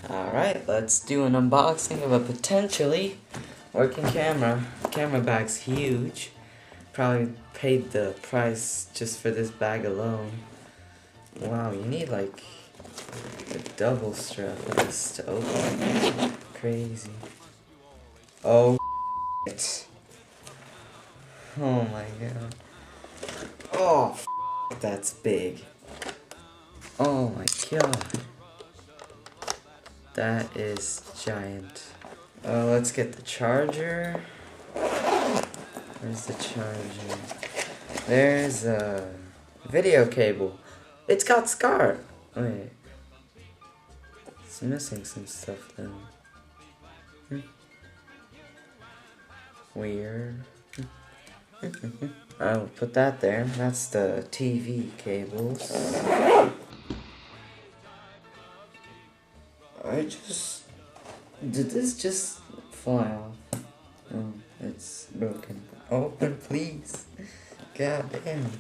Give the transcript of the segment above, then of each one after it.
Alright, let's do an unboxing of a potentially working camera. Camera bag's huge. Probably paid the price just for this bag alone. Wow, you need like a double strap for this to open. Crazy. Oh, shit. Oh my god. Oh, that's big. Oh my god. That is giant. Let's get the charger. Where's the charger? There's a video cable. It's got scar. Wait. It's missing some stuff though. Weird. I'll put that there. That's the TV cables. Did this just fly off? Oh, it's broken. Open, please. God damn.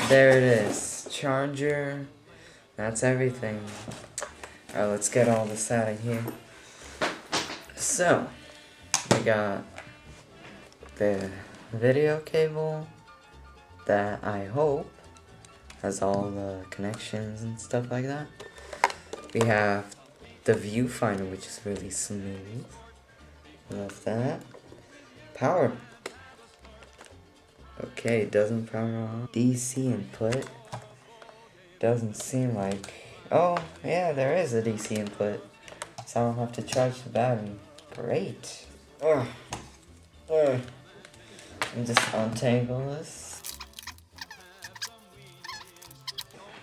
There it is. Charger. That's everything. Alright, let's get all this out of here. So, we got the video cable that I hope has all the connections and stuff like that. We have the viewfinder, which is really smooth. Love that. Power. Okay, it doesn't power on. DC input. Doesn't seem like... Oh, yeah, there is a DC input. So I don't have to charge the battery. Great. Let me just untangle this.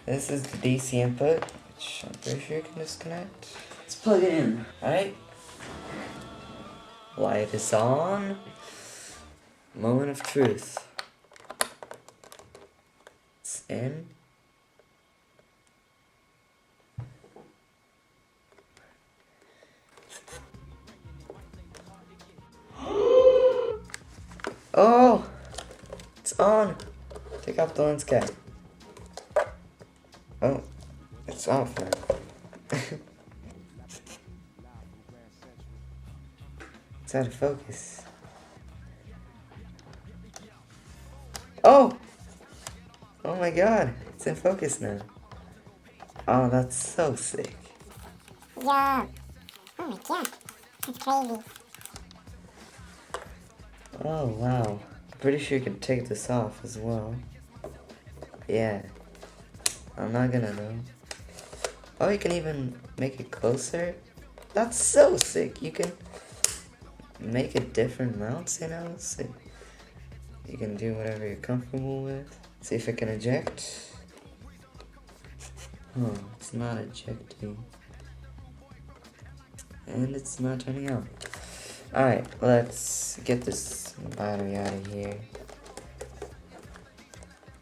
This is the DC input, which I'm pretty sure you can disconnect. Let's plug it in, alright? Light is on. Moment of truth. It's in. Oh! It's on! Take off the lens cap. Oh, it's off now. It's out of focus. Oh! Oh my god, it's in focus now. Oh, that's so sick. Yeah. Oh my god, that's crazy. Oh wow. Pretty sure you can take this off as well. Yeah. I'm not gonna know. Oh, you can even make it closer? That's so sick. You can make it different mounts, you know? So you can do whatever you're comfortable with. See if it can eject. Oh, it's not ejecting. And it's not turning on. Alright, let's get this battery out of here.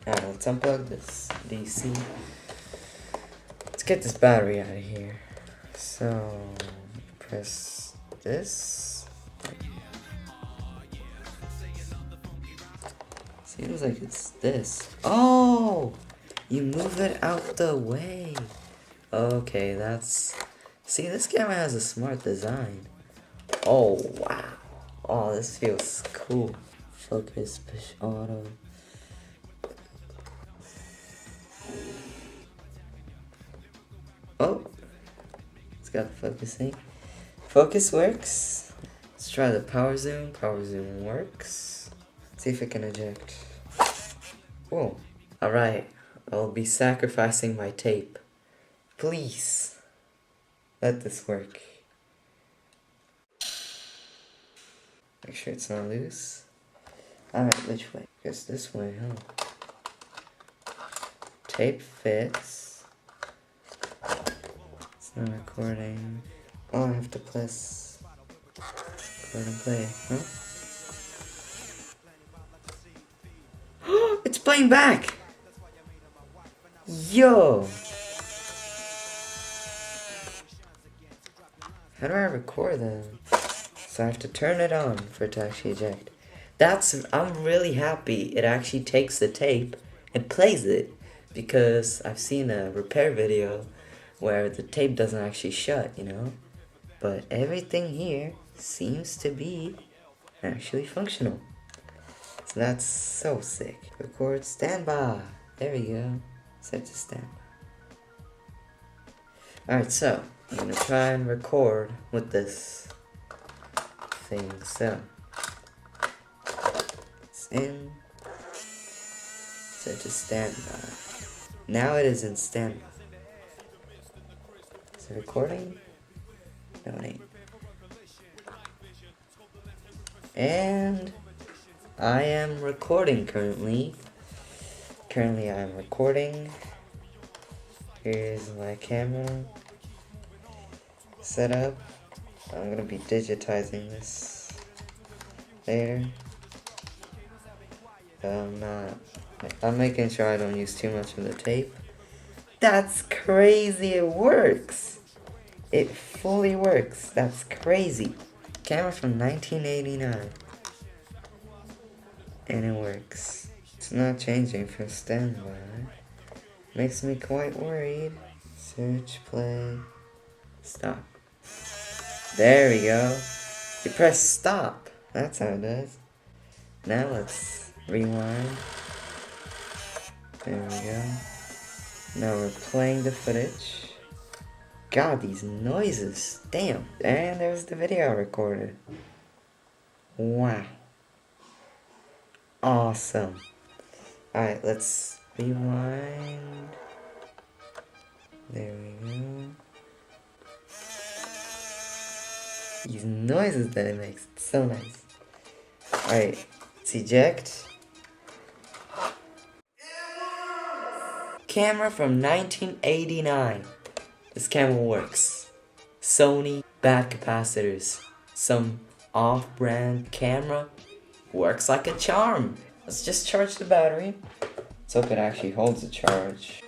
Alright, let's unplug this DC. Let's get this battery out of here. So, press this. Seems like it's this. Oh! You move it out the way. Okay, that's... See, this camera has a smart design. Oh, wow. Oh, this feels cool. Focus, push auto. Oh, it's got focusing. Focus works. Let's try the power zoom. Power zoom works. See if it can eject. Whoa. Alright, I'll be sacrificing my tape. Please, let this work. Make sure it's not loose. Alright, which way? Guess this way, huh? Tape fits. It's not recording. Oh, I have to press record and play, huh? It's playing back! Yo! How do I record that? So I have to turn it on for it to actually eject. I'm really happy it actually takes the tape and plays it, because I've seen a repair video where the tape doesn't actually shut, you know? But everything here seems to be actually functional. So that's so sick. Record standby. There we go. Set to standby. Alright, so I'm gonna try and record with this thing. So it's in. Set to standby. Now it is in standby. Is it recording? No, it ain't. And I am recording currently. Currently I am recording. Here's my camera setup. I'm gonna be digitizing this later. I'm making sure I don't use too much of the tape. That's crazy, it works! It fully works, that's crazy. Camera from 1989. And it works. It's not changing for standby. Makes me quite worried. Search, play, stop. There we go. You press stop. That's how it does. Now let's rewind. There we go. Now we're playing the footage. God, these noises. Damn. And there's the video I recorded. Wow. Awesome. Alright, let's rewind. There we go. These noises that it makes. It's so nice. Alright, let's eject. Camera from 1989. This camera works. Sony bad capacitors. Some off-brand camera works like a charm. Let's just charge the battery. Let's hope it actually holds the charge.